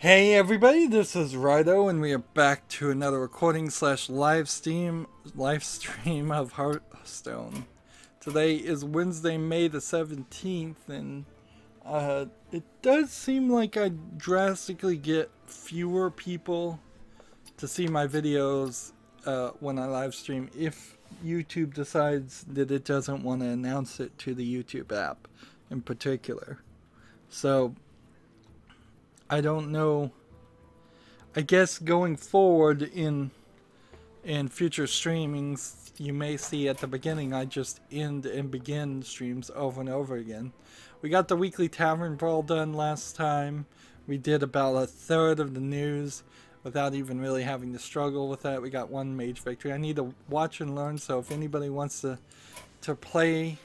Hey everybody, this is Rydo, and we are back to another recording slash live stream of Hearthstone. Today is Wednesday, May the 17th, and it does seem like I drastically get fewer people to see my videos when I live stream if YouTube decides that it doesn't want to announce it to the YouTube app in particular. So I don't know. I guess going forward in future streamings, you may see at the beginning I just end and begin streams over and over again. We got the weekly tavern brawl done last time. We did about a third of the news without even really having to struggle with that. We got one mage victory. I need to watch and learn, so if anybody wants to play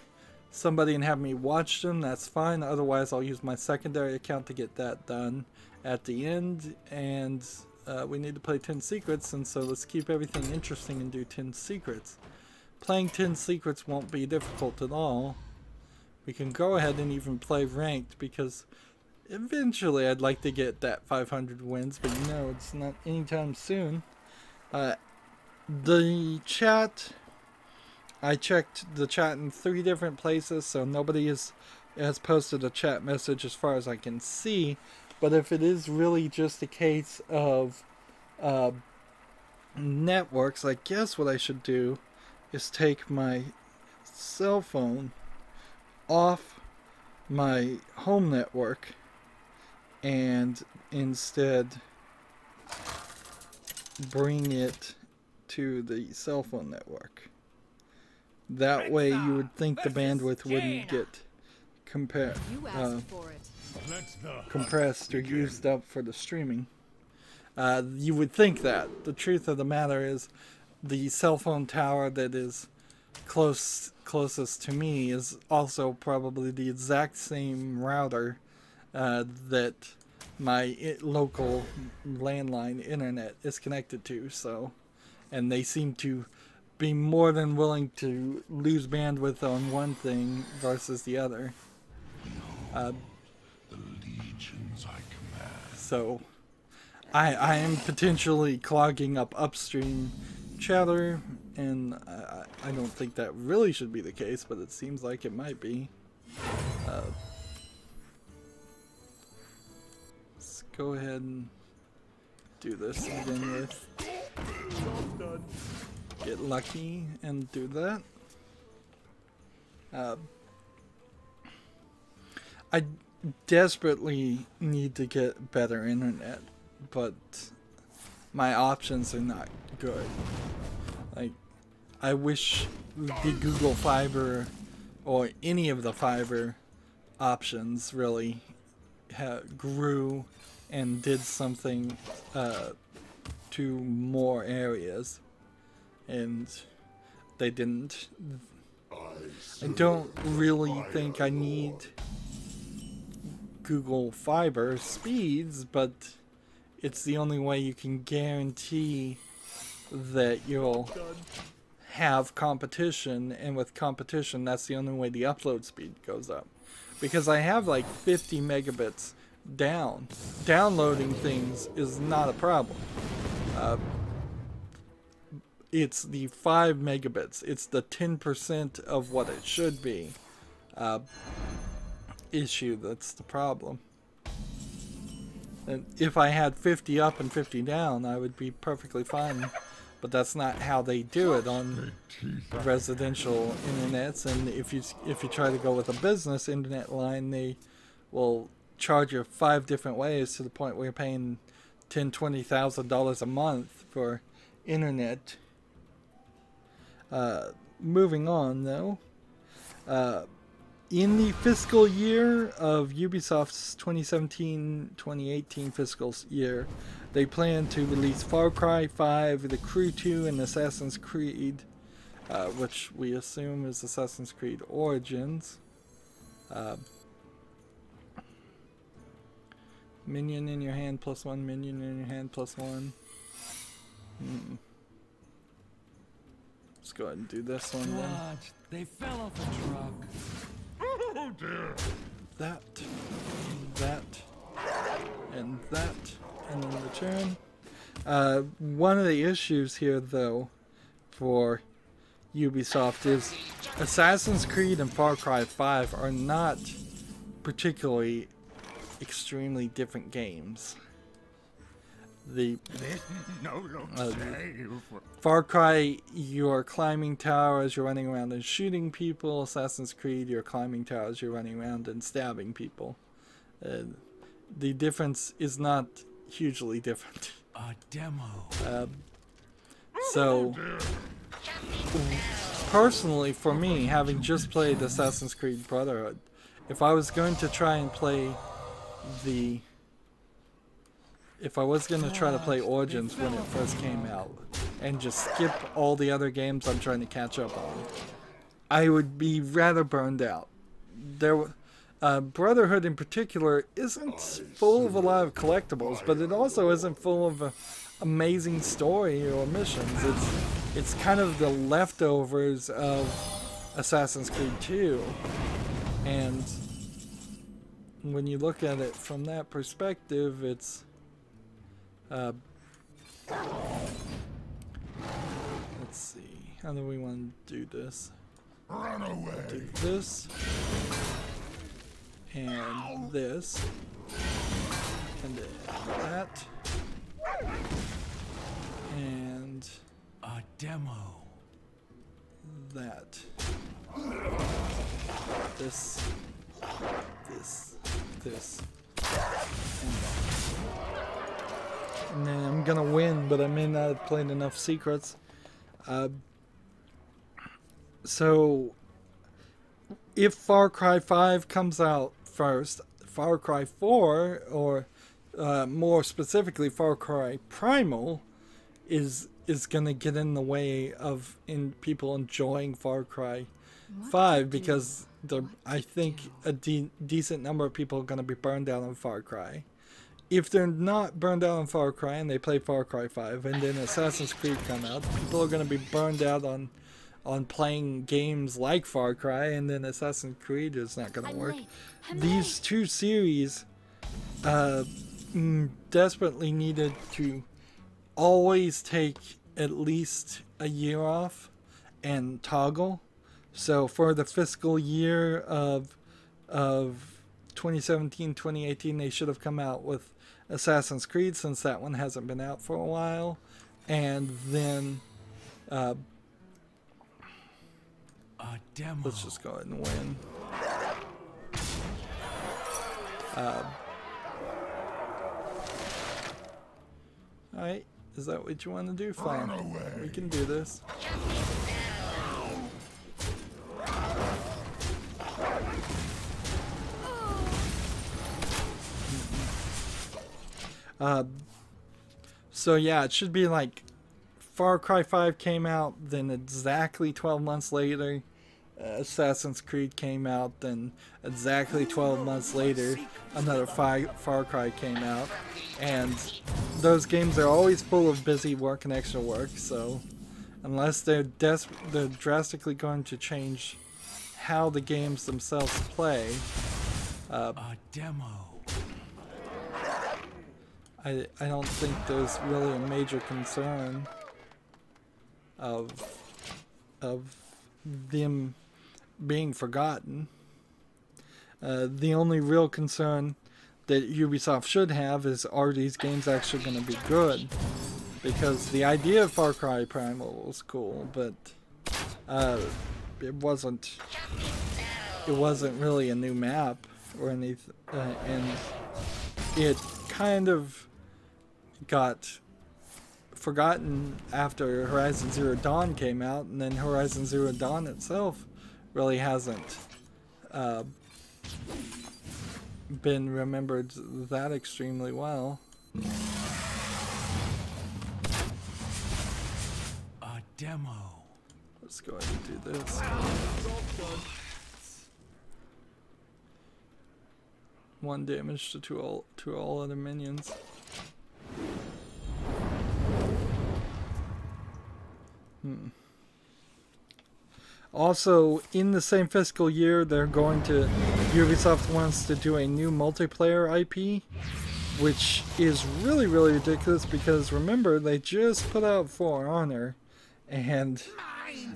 somebody and have me watch them, that's fine. Otherwise, I'll use my secondary account to get that done at the end. And we need to play 10 secrets, and so let's keep everything interesting and do 10 secrets. Playing 10 secrets won't be difficult at all. We can go ahead and even play ranked, because eventually I'd like to get that 500 wins, but you know, it's not anytime soon. The chat, I checked the chat in 3 different places, so nobody has posted a chat message as far as I can see. But if it is really just a case of networks, I guess what I should do is take my cell phone off my home network and instead bring it to the cell phone network. That way you would think the bandwidth wouldn't get compressed or used up for the streaming. You would think that. The truth of the matter is the cell phone tower that is closest to me is also probably the exact same router that my local landline internet is connected to. So, and they seem to be more than willing to lose bandwidth on one thing versus the other. So I am potentially clogging up upstream chatter, and I don't think that really should be the case, but it seems like it might be. Let's go ahead and do this and begin with. Get lucky and do that. I desperately need to get better internet, but my options are not good. Like, I wish the Google Fiber or any of the fiber options really grew and did something to more areas, and they didn't. I don't really think I need Google Fiber speeds, but it's the only way you can guarantee that you'll have competition, and with competition, that's the only way the upload speed goes up. Because I have like 50 megabits down. Downloading things is not a problem. It's the 5 megabits. It's the 10% of what it should be issue that's the problem. And if I had 50 up and 50 down, I would be perfectly fine. But that's not how they do it on residential internets. And if you try to go with a business internet line, they will charge you 5 different ways, to the point where you're paying $10,000–$20,000 a month for internet. Moving on though, in the fiscal year of Ubisoft's 2017-2018 fiscal year, they plan to release Far Cry 5, The Crew 2, and Assassin's Creed, which we assume is Assassin's Creed Origins. Minion in your hand +1, minion in your hand +1. Let's go ahead and do this one then. Watch, they fell off a truck. Oh dear. That, and that, and then return. One of the issues here, though, for Ubisoft is Assassin's Creed and Far Cry 5 are not particularly extremely different games. Far Cry, you're climbing towers, you're running around and shooting people. Assassin's Creed, you're climbing towers, you're running around and stabbing people. The difference is not hugely different. A demo. So, personally, for me, having just played Assassin's Creed Brotherhood, if I was going to try and play if I was going to try to play Origins when it first came out, and just skip all the other games I'm trying to catch up on, I would be rather burned out. Brotherhood in particular isn't full of a lot of collectibles, but it also isn't full of amazing story or missions. It's kind of the leftovers of Assassin's Creed 2, and when you look at it from that perspective, it's let's see, how do we want to do this? Run away. Do this and this and that and A demo. that. This, and that. And then I'm gonna win, but I may not have played enough secrets. So, if Far Cry 5 comes out first, Far Cry 4, or more specifically Far Cry Primal, is gonna get in the way of people enjoying Far Cry 5, because I think a decent number of people are gonna be burned out on Far Cry. If they're not burned out on Far Cry and they play Far Cry 5 and then Assassin's Creed come out, people are going to be burned out on playing games like Far Cry, and then Assassin's Creed is not going to work. These two series desperately needed to always take at least a year off and toggle. So for the fiscal year of 2017-2018, they should have come out with Assassin's Creed, since that one hasn't been out for a while, and then A demo. let's just go ahead and win. Alright, is that what you want to do? Fine, we can do this. So yeah, it should be like Far Cry 5 came out, then exactly 12 months later Assassin's Creed came out, then exactly 12 months later another Far Cry came out, and those games are always full of busy work and extra work, so unless they're drastically going to change how the games themselves play, A demo. I don't think there's really a major concern of them being forgotten. The only real concern that Ubisoft should have is, are these games actually going to be good? Because the idea of Far Cry Primal was cool, but it wasn't really a new map or anything, and it kind of got forgotten after Horizon Zero Dawn came out, and then Horizon Zero Dawn itself really hasn't been remembered that extremely well. A demo. Let's go ahead and do this. 1 damage to all other minions. Also, in the same fiscal year, Ubisoft wants to do a new multiplayer IP, which is really, really ridiculous because remember, they just put out For Honor, and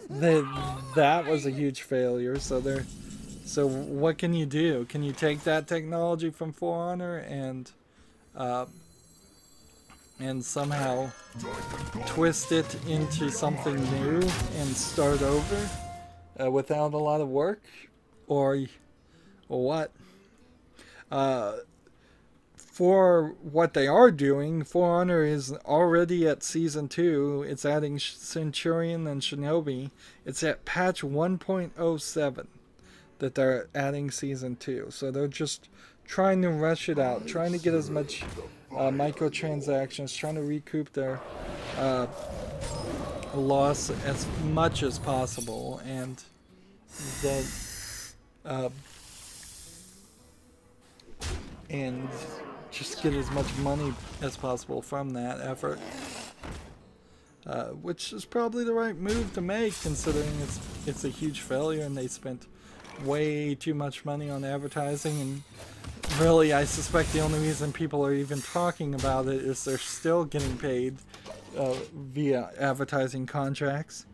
that was a huge failure. So what can you do? Can you take that technology from For Honor and somehow twist it into something new and start over without a lot of work, or what? For what they are doing, For Honor is already at Season 2. It's adding Centurion and Shinobi. It's at patch 1.07 that they're adding Season 2. So they're just trying to rush it out, trying to get as much microtransactions, trying to recoup their loss as much as possible, and then and just get as much money as possible from that effort, which is probably the right move to make, considering it's a huge failure and they spent way too much money on advertising. And really, I suspect the only reason people are even talking about it is they're still getting paid via advertising contracts.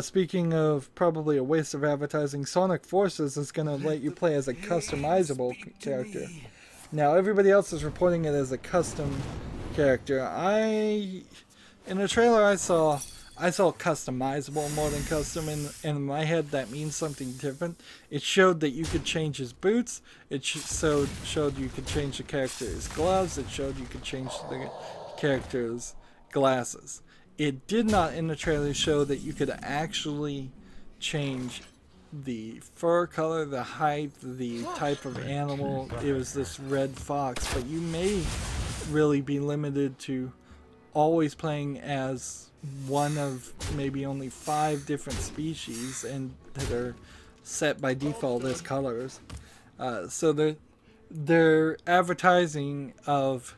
Speaking of probably a waste of advertising, Sonic Forces is going to let you play as a customizable character. Now, everybody else is reporting it as a custom character. In the trailer I saw customizable more than custom, and in my head that means something different. It showed that you could change his boots, it showed you could change the character's gloves, it showed you could change the character's glasses. It did not in the trailer show that you could actually change the fur color, the height, the type of animal. It was this red fox, but you may really be limited to always playing as one of maybe only 5 different species, and that are set by default as colors. So their advertising of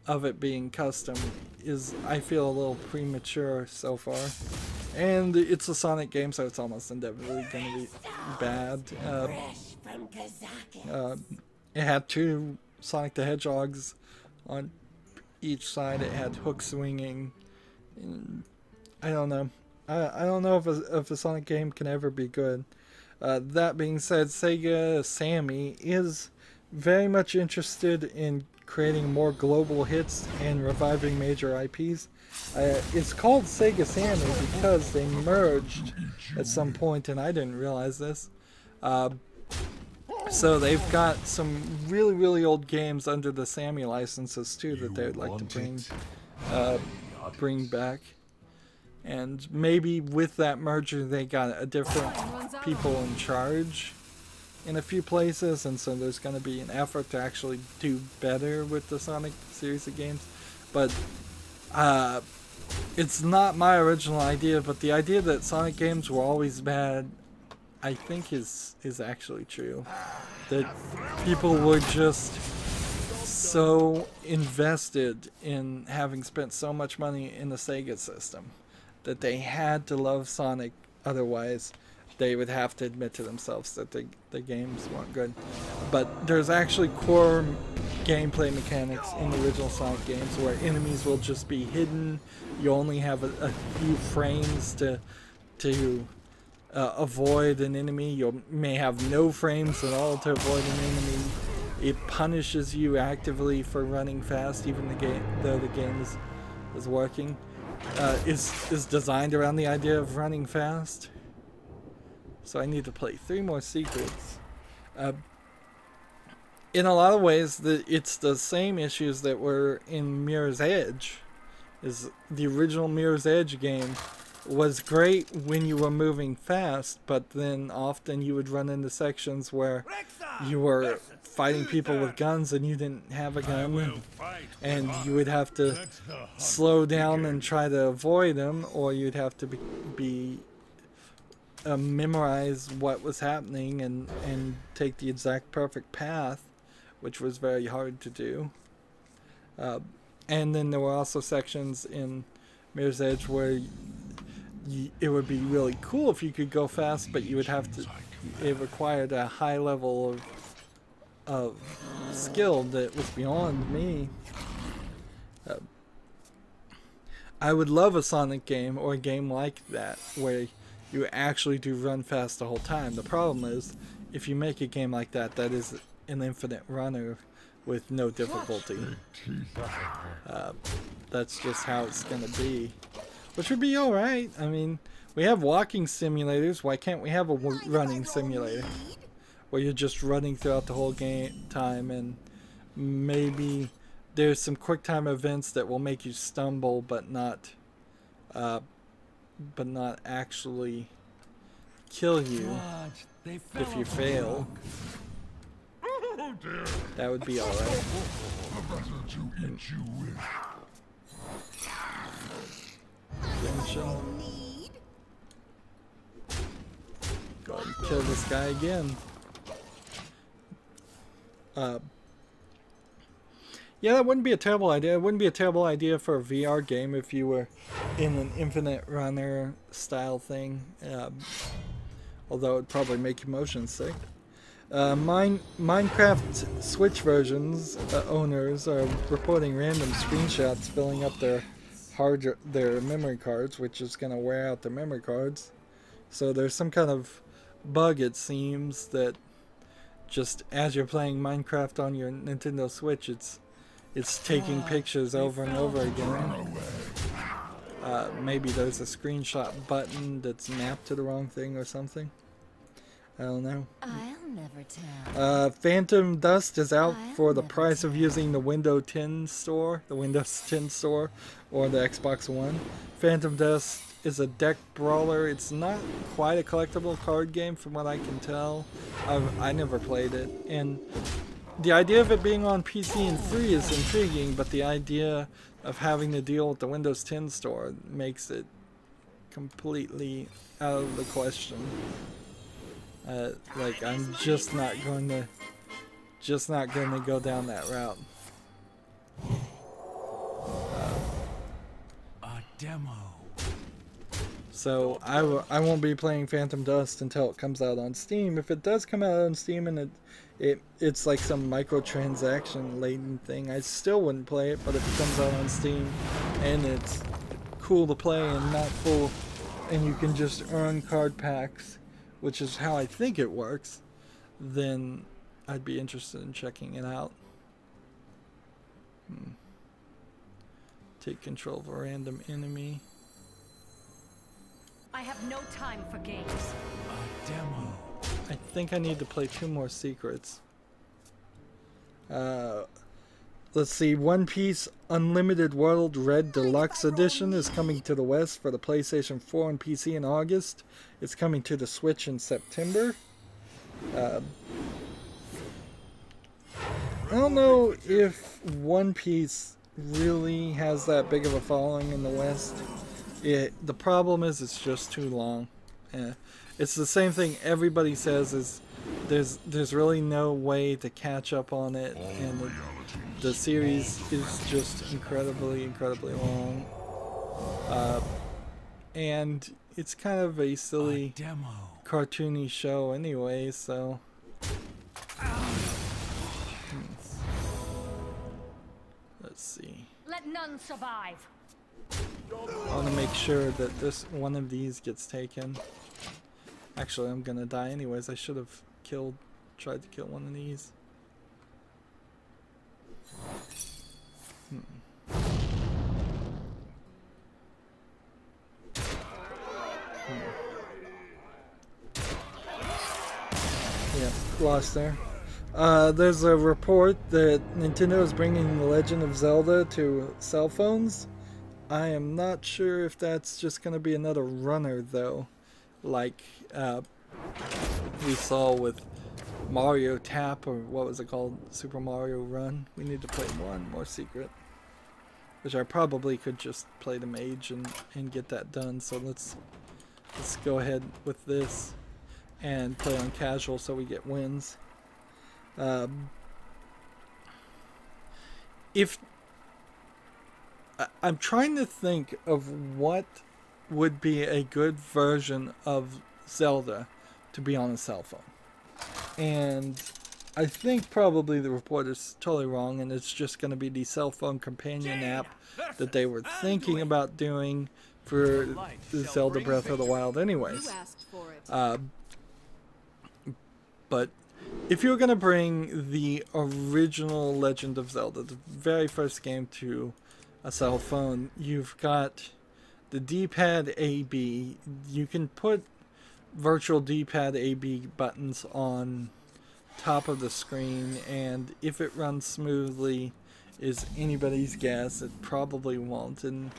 it being custom is, I feel, a little premature so far. And it's a Sonic game, so it's almost inevitably going to be bad. It had 2 Sonic the Hedgehogs on each side. It had hook swinging. I don't know. I don't know if a Sonic game can ever be good. That being said, Sega Sammy is very much interested in creating more global hits and reviving major IPs. It's called Sega Sammy because they merged at some point, and I didn't realize this. So they've got some really, really old games under the Sammy licenses too that they would like to bring back. And maybe with that merger they got a different people in charge in a few places, and so there's going to be an effort to actually do better with the Sonic series of games. But it's not my original idea, but the idea that Sonic games were always bad, I think is actually true. That people were just so invested in having spent so much money in the Sega system that they had to love Sonic, otherwise they would have to admit to themselves that the games weren't good. But there's actually core gameplay mechanics in the original Sonic games where enemies will just be hidden. You only have a few frames to avoid an enemy. You may have no frames at all to avoid an enemy. It punishes you actively for running fast, even though the game is working. Is designed around the idea of running fast. So I need to play 3 more secrets. In a lot of ways, it's the same issues that were in Mirror's Edge. Is the original Mirror's Edge game was great when you were moving fast, but then often you would run into sections where you were fighting people with guns and you didn't have a gun, and you would have to slow down and try to avoid them, or you'd have to memorize what was happening and take the exact perfect path, which was very hard to do. And then there were also sections in Mirror's Edge where it would be really cool if you could go fast, but you would have to, it required a high level of skill that was beyond me. I would love a Sonic game or a game like that where you actually do run fast the whole time. The problem is, if you make a game like that, that is an infinite runner with no difficulty. That's just how it's going to be. Which would be alright. I mean, we have walking simulators. Why can't we have a running simulator? Where you're just running throughout the whole game time, and maybe there's some quick time events that will make you stumble, but not actually kill you if you fail. That would be alright. Go ahead and kill this guy again. Yeah, that wouldn't be a terrible idea. It wouldn't be a terrible idea for a VR game if you were in an infinite runner style thing. Although it'd probably make you motion sick. Minecraft Switch versions owners are reporting random screenshots filling up their memory cards, which is going to wear out their memory cards. So there's some kind of bug, it seems, that just as you're playing Minecraft on your Nintendo Switch, it's taking pictures over and over again. Maybe there's a screenshot button that's mapped to the wrong thing or something. I don't know. I'll never tell. Phantom Dust is out for the price of using the Windows 10 store, or the Xbox One. Phantom Dust is a deck brawler. It's not quite a collectible card game from what I can tell. I never played it, and the idea of it being on PC and free is intriguing, but the idea of having to deal with the Windows 10 store makes it completely out of the question. Like, I'm just not going to go down that route. A demo. So I won't be playing Phantom Dust until it comes out on Steam. If it does come out on Steam and it's like some microtransaction laden thing, I still wouldn't play it. But if it comes out on Steam and it's cool to play and not full, and you can just earn card packs, which is how I think it works, then I'd be interested in checking it out. Take control of a random enemy. I have no time for games. A demo. I think I need to play 2 more secrets. Let's see. One Piece Unlimited World Red Deluxe Edition is coming to the West for the PlayStation 4 and PC in August. It's coming to the Switch in September. I don't know if One Piece really has that big of a following in the West. The problem is it's just too long. It's the same thing everybody says, is there's really no way to catch up on it, and the series is just incredibly long. And it's kind of a silly cartoony show anyway, so let's see. Let none survive. I want to make sure that this one of these gets taken. Actually, I'm gonna die anyways. I should have tried to kill one of these. Yeah, lost there. There's a report that Nintendo is bringing The Legend of Zelda to cell phones. I am not sure if that's just going to be another runner, though, like we saw with Mario Tap, or what was it called, Super Mario Run. We need to play one more secret, which I probably could just play the mage and get that done. So let's go ahead with this and play on casual so we get wins. I'm trying to think of what would be a good version of Zelda to be on a cell phone. And I think probably the report is totally wrong, and it's just going to be the cell phone companion app that they were thinking about doing for the Zelda Breath of the Wild anyways. But if you're going to bring the original Legend of Zelda, the very first game, to a cell phone, you've got the D-pad AB. You can put virtual D-pad AB buttons on top of the screen, and if it runs smoothly is anybody's guess. It probably won't, and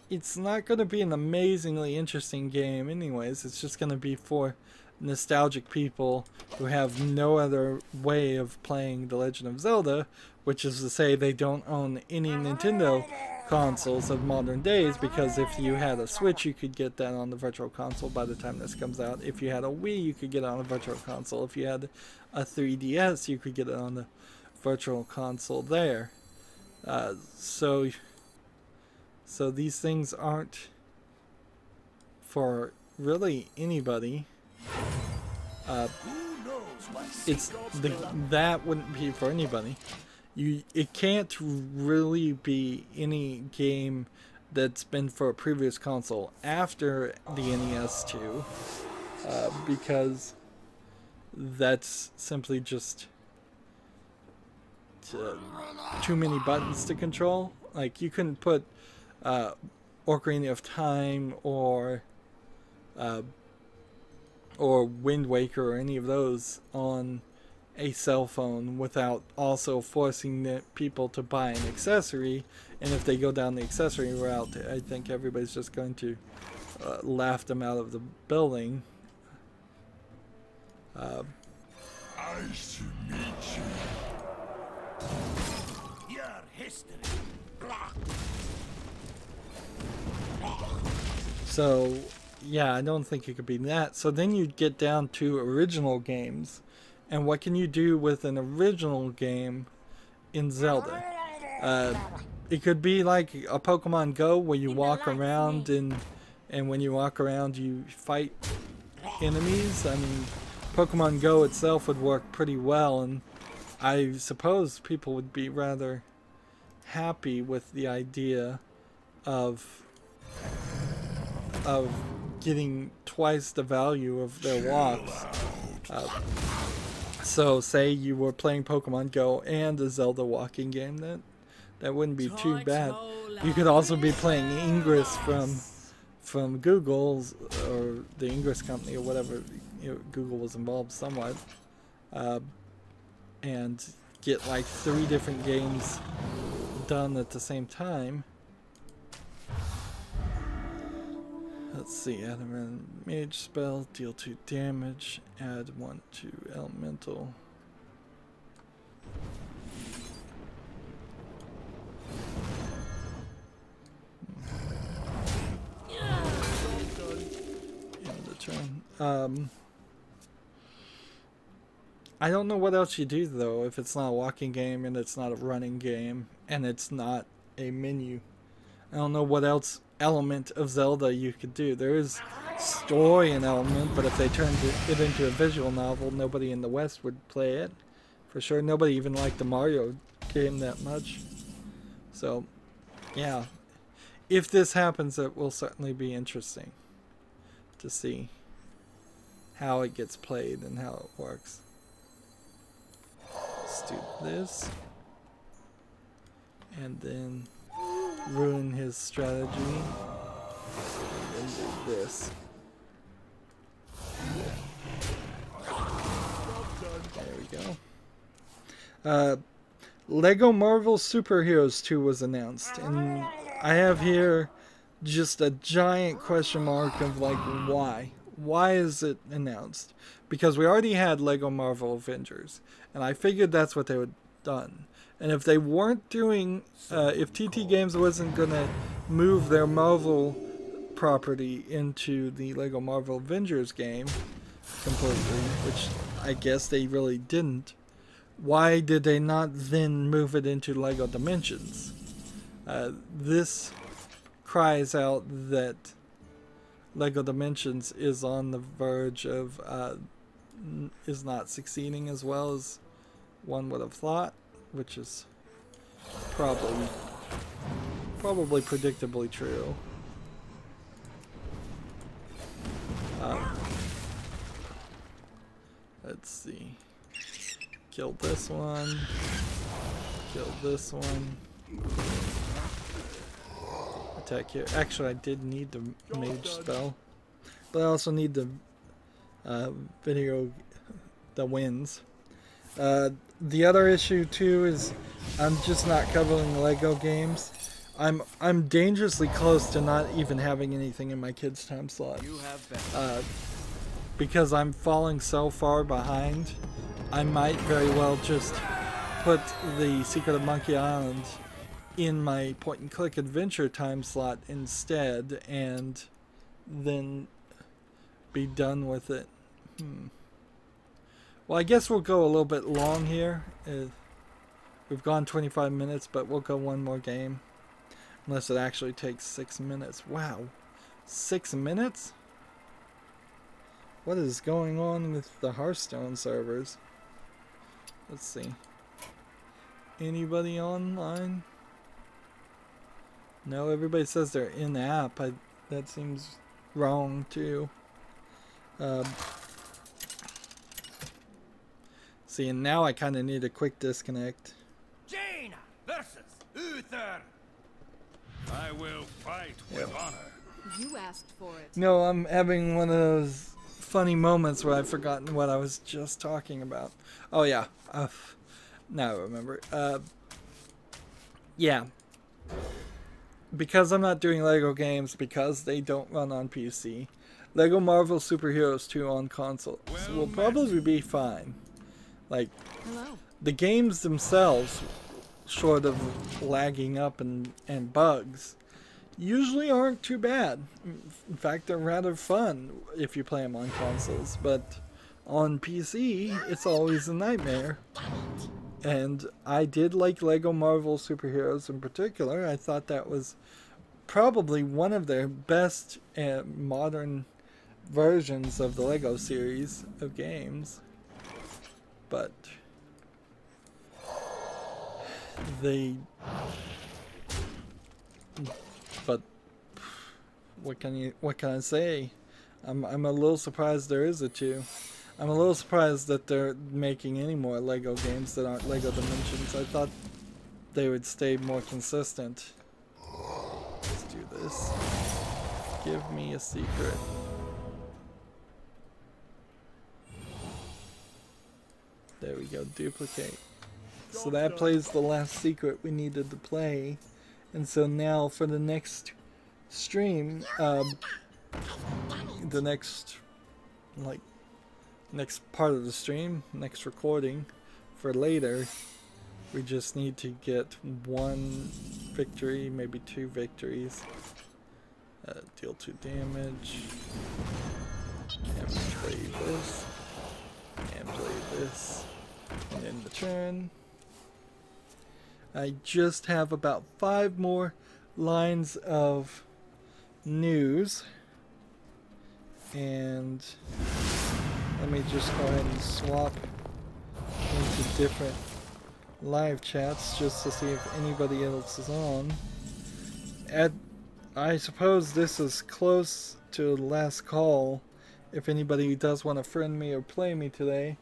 it's not going to be an amazingly interesting game anyways. It's just going to be for nostalgic people who have no other way of playing The Legend of Zelda, which is to say they don't own any Nintendo consoles of modern days, because if you had a Switch, you could get that on the Virtual Console by the time this comes out. If you had a Wii, you could get it on a Virtual Console. If you had a 3DS, you could get it on the Virtual Console there. So these things aren't for really anybody. That wouldn't be for anybody. It can't really be any game that's been for a previous console after the NES too, because that's simply just too many buttons to control. Like, you couldn't put Ocarina of Time or Wind Waker or any of those on a cell phone without also forcing the people to buy an accessory. And if they go down the accessory route, I think everybody's just going to laugh them out of the building. Nice to meet you. Your history. So yeah, I don't think it could be that. So then you'd get down to original games. And what can you do with an original game in Zelda? It could be like a Pokemon Go, where you walk around and when you walk around you fight enemies. I mean, Pokemon Go itself would work pretty well, and I suppose people would be rather happy with the idea of getting twice the value of their walks. So say you were playing Pokemon Go and a Zelda walking game, that wouldn't be too bad. You could also be playing Ingress from Google's, or the Ingress company, or whatever. Google was involved somewhat, and get like 3 different games done at the same time. Let's see, add a random mage spell, deal 2 damage, add 1 to elemental. End the turn. I don't know what else you do though if it's not a walking game and it's not a running game and it's not a menu. I don't know what else element of Zelda you could do. There is story and element, but if they turned it into a visual novel, nobody in the West would play it. For sure, nobody even liked the Mario game that much. So, yeah. If this happens, it will certainly be interesting to see how it gets played and how it works. Let's do this. And then ruin his strategy, and then do this. There we go. Lego Marvel Superheroes 2 was announced, and I have here just a giant question mark of like, why? Why is it announced? Because we already had Lego Marvel Avengers, and I figured that's what they would have done. And if they weren't doing, if TT Games wasn't going to move their Marvel property into the Lego Marvel Avengers game completely, which I guess they really didn't, why did they not then move it into Lego Dimensions? This cries out that Lego Dimensions is on the verge of, is not succeeding as well as one would have thought, which is probably predictably true. Let's see. Killed this one. Killed this one. Attack here. Actually, I did need the mage spell, but I also need the the wins. The other issue too is I'm just not covering Lego games. I'm dangerously close to not even having anything in my kids' time slot. Because I'm falling so far behind, I might very well just put the Secret of Monkey Island in my point-and-click adventure time slot instead, and then be done with it. Well, I guess we'll go a little bit long here. We've gone 25 minutes, but we'll go one more game. Unless it actually takes 6 minutes. Wow. 6 minutes? What is going on with the Hearthstone servers? Let's see. Anybody online? No, everybody says they're in-app. That seems wrong too. See, and now I kind of need a quick disconnect. Jaina versus Uther. I will fight with honor. You asked for it. No, I'm having one of those funny moments where I've forgotten what I was just talking about. Oh yeah, now I remember. Yeah, because I'm not doing Lego games because they don't run on PC. Lego Marvel Superheroes 2 on console will probably be fine. Like, the games themselves, short of lagging up and bugs, usually aren't too bad. In fact, they're rather fun if you play them on consoles, but on PC, it's always a nightmare. And I did like Lego Marvel Superheroes in particular. I thought that was probably one of their best modern versions of the Lego series of games. But what can I say? I'm a little surprised there is a 2. I'm a little surprised that they're making any more Lego games that aren't Lego Dimensions. I thought they would stay more consistent. Let's do this. Give me a secret. There we go, duplicate. So that plays the last secret we needed to play. And so now for the next stream, the next part of the stream, next recording for later, we just need to get 1 victory, maybe 2 victories. Deal 2 damage. And play this. And play this. And end the turn. I just have about 5 more lines of news. And let me just go ahead and swap into different live chats just to see if anybody else is on. I suppose this is close to the last call if anybody does want to friend me or play me today.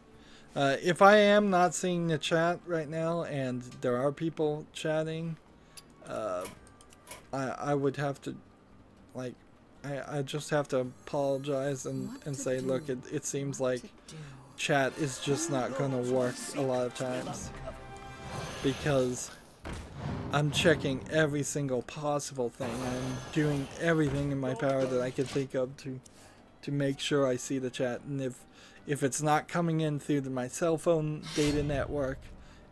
If I am not seeing the chat right now and there are people chatting, I would have to, like, I just have to apologize and say, look, it seems like chat is just not going to work a lot of times, because I'm checking every single possible thing. I'm doing everything in my power that I can think of to make sure I see the chat. And if it's not coming in through my cell phone data network,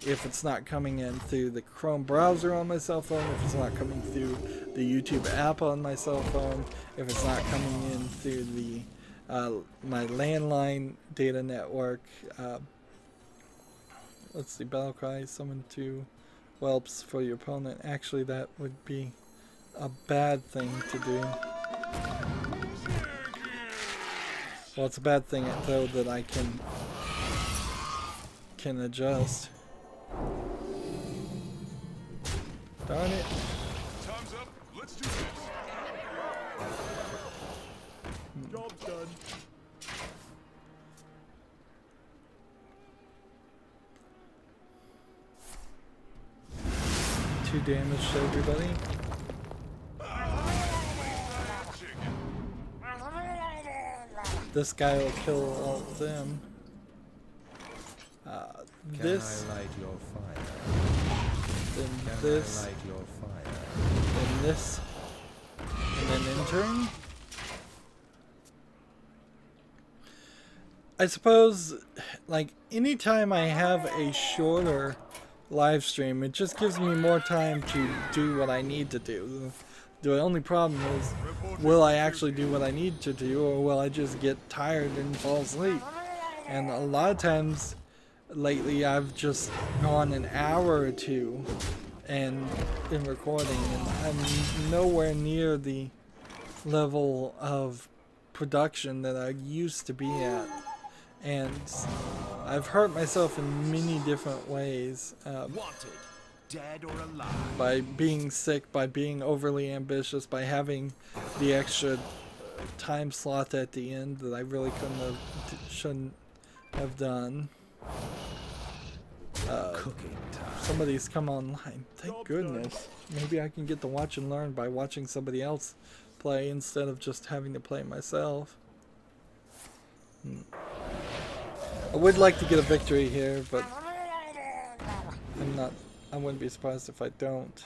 if it's not coming in through the Chrome browser on my cell phone, if it's not coming through the YouTube app on my cell phone, if it's not coming in through the my landline data network, let's see, battle cry, summon 2 whelps for your opponent. Actually, that would be a bad thing to do. Well, it's a bad thing though that I can adjust. Darn it. Time's up. Let's do this. Job's done. 2 damage to everybody. This guy will kill all of them. This. Can I light your fire? Then Can this. I light your fire? Then this. And then intern. I suppose, like, anytime I have a shorter live stream, it just gives me more time to do what I need to do. The only problem is, will I actually do what I need to do, or will I just get tired and fall asleep? And a lot of times lately I've just gone an hour or two and been recording, and I'm nowhere near the level of production that I used to be at. And I've hurt myself in many different ways. Wanted, dead or alive. By being sick, by being overly ambitious, by having the extra time slot at the end that I really shouldn't have done. Cooking time. Somebody's come online. Thank goodness. Maybe I can get to watch and learn by watching somebody else play instead of just having to play myself. I would like to get a victory here, but I wouldn't be surprised if I don't.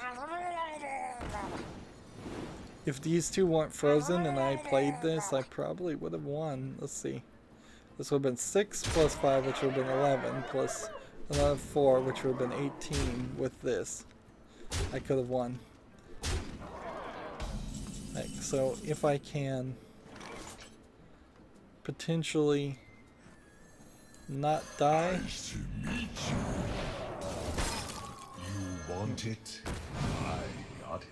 If these two weren't frozen and I played this, I probably would have won. Let's see. This would have been 6 plus 5, which would have been 11, plus another 4, which would have been 18 with this. I could have won. Like, so if I can potentially not die. Nice to meet you. You want it? I got it.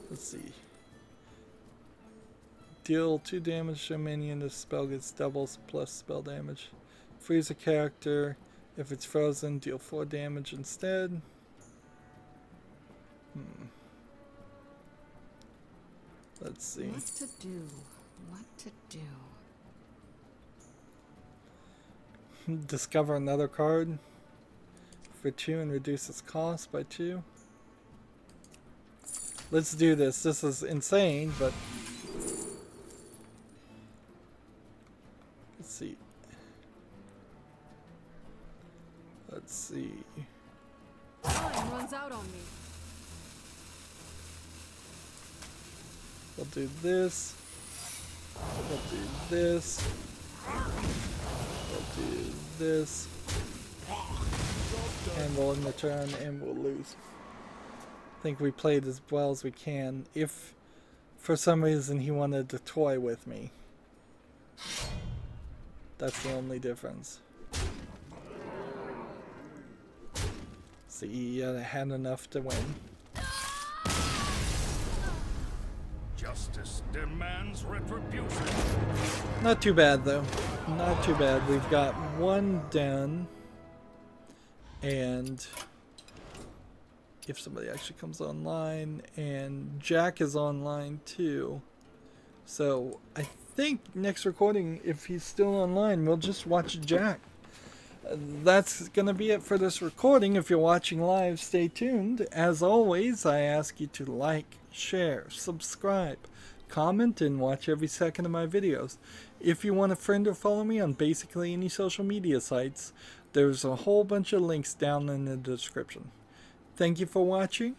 Let's see. Deal 2 damage to a minion. The spell gets doubles plus spell damage. Freeze a character. If it's frozen, deal 4 damage instead. Let's see. What to do? What to do? Discover another card for 2 and reduce its cost by 2. Let's do this. This is insane, but let's see. Let's see. Time runs out on me. We'll do this. We'll do this. We'll do this. And we'll end the turn and we'll lose. I think we played as well as we can. If for some reason he wanted to toy with me. That's the only difference. See, I had enough to win. Justice demands retribution. Not too bad though. Not too bad. We've got 1 done. And if somebody actually comes online, and Jack is online too. So I think next recording, if he's still online, we'll just watch Jack. That's going to be it for this recording. If you're watching live, stay tuned. As always, I ask you to like, share, subscribe, comment, and watch every second of my videos. If you want a friend or follow me on basically any social media sites, there's a whole bunch of links down in the description. Thank you for watching.